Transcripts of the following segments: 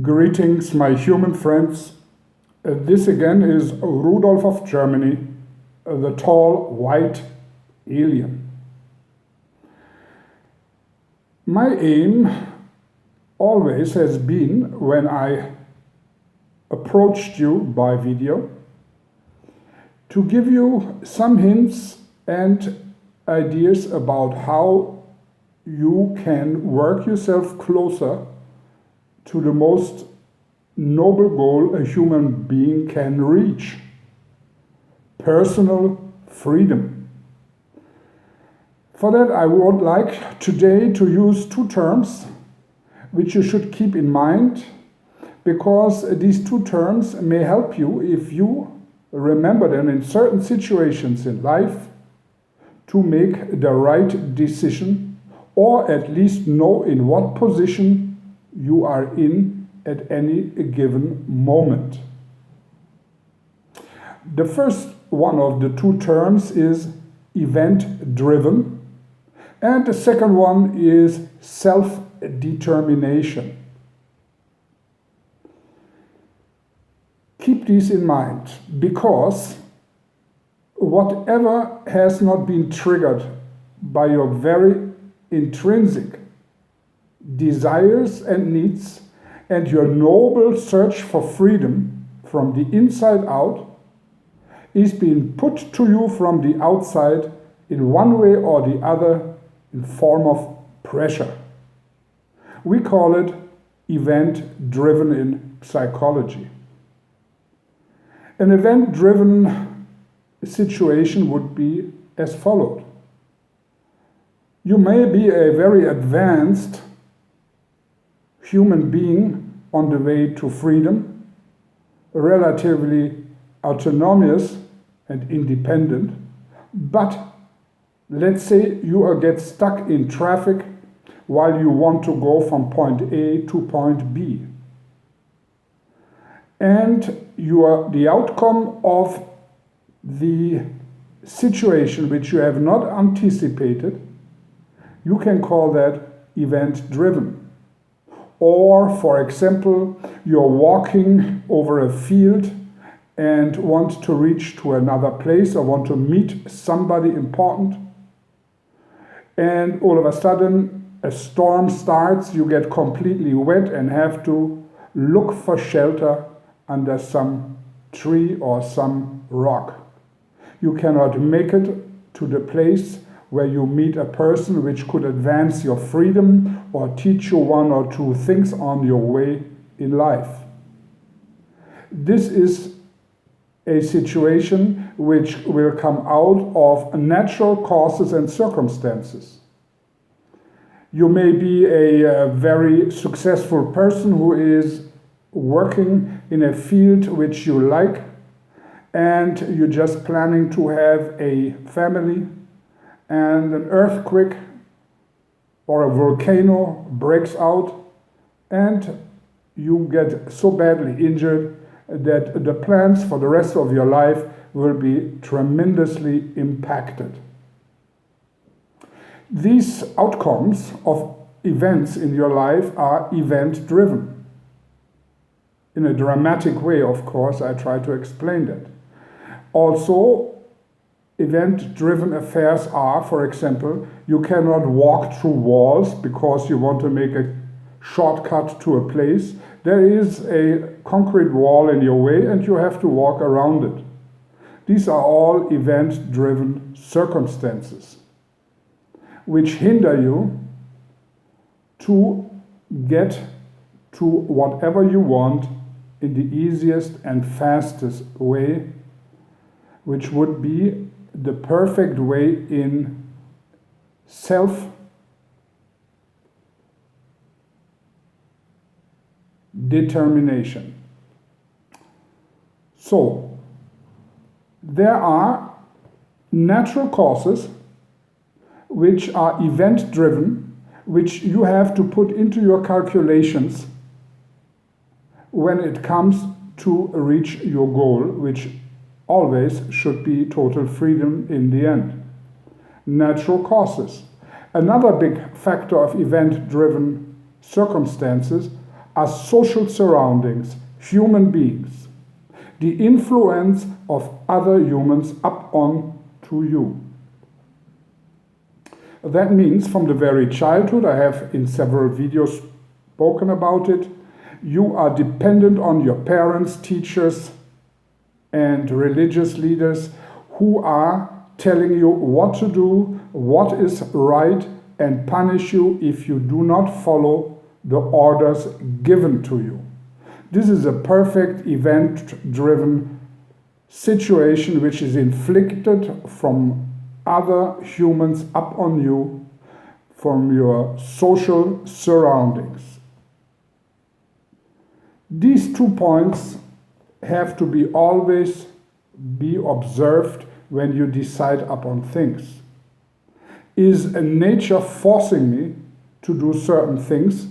Greetings, my human friends. This again is Rudolf of Germany, the tall white alien. My aim always has been, when I approached you by video, to give you some hints and ideas about how you can work yourself closer to the most noble goal a human being can reach: personal freedom. For that, I would like today to use two terms which you should keep in mind, because these two terms may help you, if you remember them in certain situations in life, to make the right decision, or at least know in what position you are in at any given moment. The first one of the two terms is event-driven, and the second one is self-determination. Keep these in mind, because whatever has not been triggered by your very intrinsic desires and needs and your noble search for freedom from the inside out is being put to you from the outside in one way or the other in form of pressure. We call it event-driven in psychology. An event-driven situation would be as followed. You may be a very advanced human being on the way to freedom, relatively autonomous and independent, but let's say you get stuck in traffic while you want to go from point A to point B. And the outcome of the situation which you have not anticipated, you can call that event-driven. Or, for example, you're walking over a field and want to reach to another place or want to meet somebody important, and all of a sudden a storm starts, you get completely wet and have to look for shelter under some tree or some rock. You cannot make it to the place where you meet a person which could advance your freedom or teach you one or two things on your way in life. This is a situation which will come out of natural causes and circumstances. You may be a very successful person who is working in a field which you like, and you're just planning to have a family, and an earthquake or a volcano breaks out and you get so badly injured that the plans for the rest of your life will be tremendously impacted. These outcomes of events in your life are event-driven. In a dramatic way, of course, I try to explain that. Also, event-driven affairs are, for example, you cannot walk through walls because you want to make a shortcut to a place. There is a concrete wall in your way and you have to walk around it. These are all event-driven circumstances which hinder you to get to whatever you want in the easiest and fastest way, which would be the perfect way in self-determination. So, there are natural causes which are event-driven, which you have to put into your calculations when it comes to reach your goal, which always should be total freedom in the end. Natural causes. Another big factor of event-driven circumstances are social surroundings, human beings, the influence of other humans up on to you. That means from the very childhood, I have in several videos spoken about it, you are dependent on your parents, teachers, and religious leaders who are telling you what to do, what is right, and punish you if you do not follow the orders given to you. This is a perfect event-driven situation which is inflicted from other humans up on you from your social surroundings. These 2 points have to be always be observed when you decide upon things. Is nature forcing me to do certain things,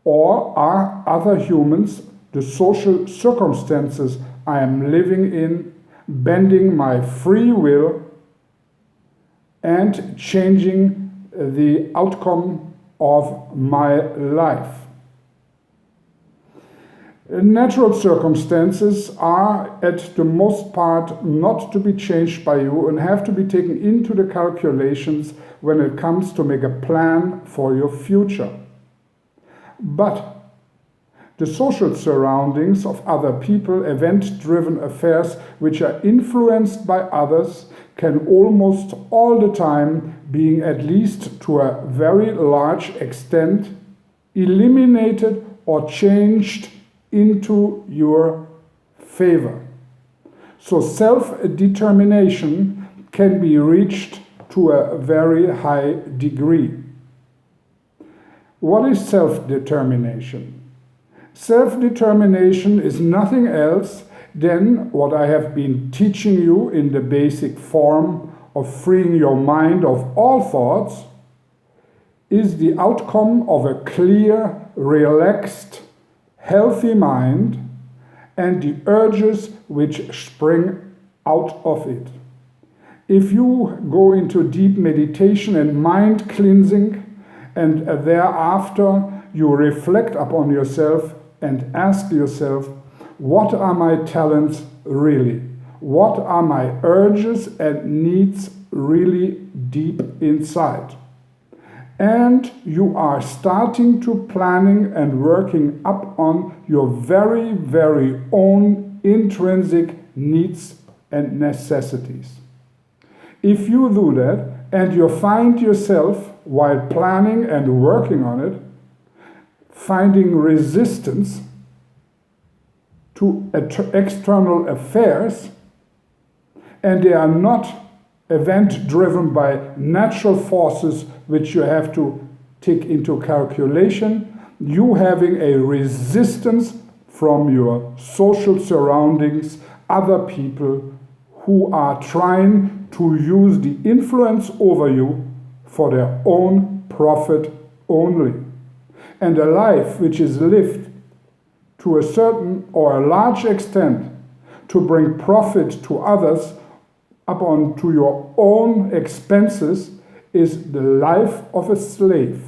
or are other humans, the social circumstances I am living in, bending my free will and changing the outcome of my life? Natural circumstances are, at the most part, not to be changed by you and have to be taken into the calculations when it comes to make a plan for your future. But the social surroundings of other people, event-driven affairs which are influenced by others, can almost all the time, being at least to a very large extent, eliminated or changed into your favor. So self-determination can be reached to a very high degree. What is self-determination? Self-determination is nothing else than what I have been teaching you in the basic form of freeing your mind of all thoughts, is the outcome of a clear, relaxed, healthy mind and the urges which spring out of it. If you go into deep meditation and mind cleansing, and thereafter you reflect upon yourself and ask yourself, what are my talents really? What are my urges and needs really deep inside? And you are starting to planning and working up on your very, very own intrinsic needs and necessities. If you do that and you find yourself, while planning and working on it, finding resistance to external affairs, and they are not event-driven by natural forces which you have to take into calculation, you having a resistance from your social surroundings, other people who are trying to use the influence over you for their own profit only. And a life which is lived to a certain or a large extent to bring profit to others upon to your own expenses is the life of a slave.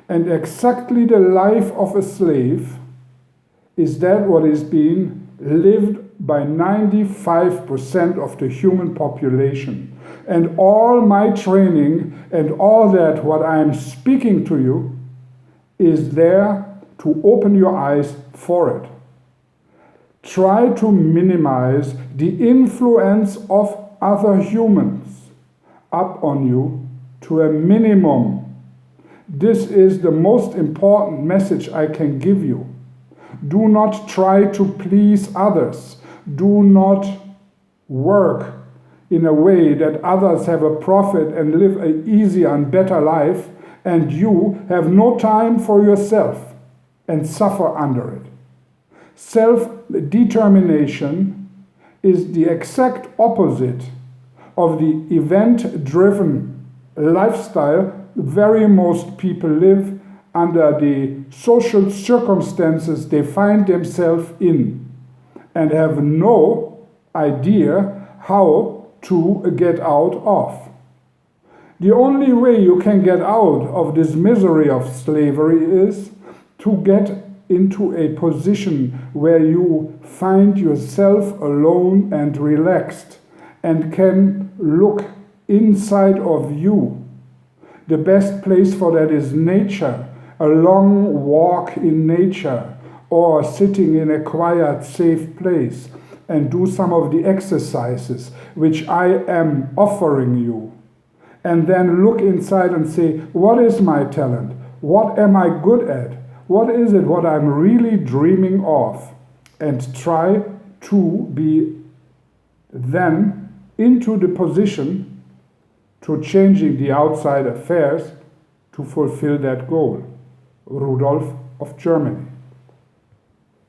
And exactly the life of a slave is that what is being lived by 95% of the human population. And all my training and all that what I am speaking to you is there to open your eyes for it. Try to minimize the influence of other humans up on you to a minimum. This is the most important message I can give you. Do not try to please others. Do not work in a way that others have a profit and live an easier and better life, and you have no time for yourself and suffer under it. Self-determination is the exact opposite of the event-driven lifestyle very most people live under the social circumstances they find themselves in and have no idea how to get out of. The only way you can get out of this misery of slavery is to to get into a position where you find yourself alone and relaxed and can look inside of you. The best place for that is nature, a long walk in nature, or sitting in a quiet, safe place and do some of the exercises which I am offering you. And then look inside and say, what is my talent? What am I good at? What is it what I'm really dreaming of? And try to be then into the position to changing the outside affairs to fulfill that goal. Rudolf of Germany.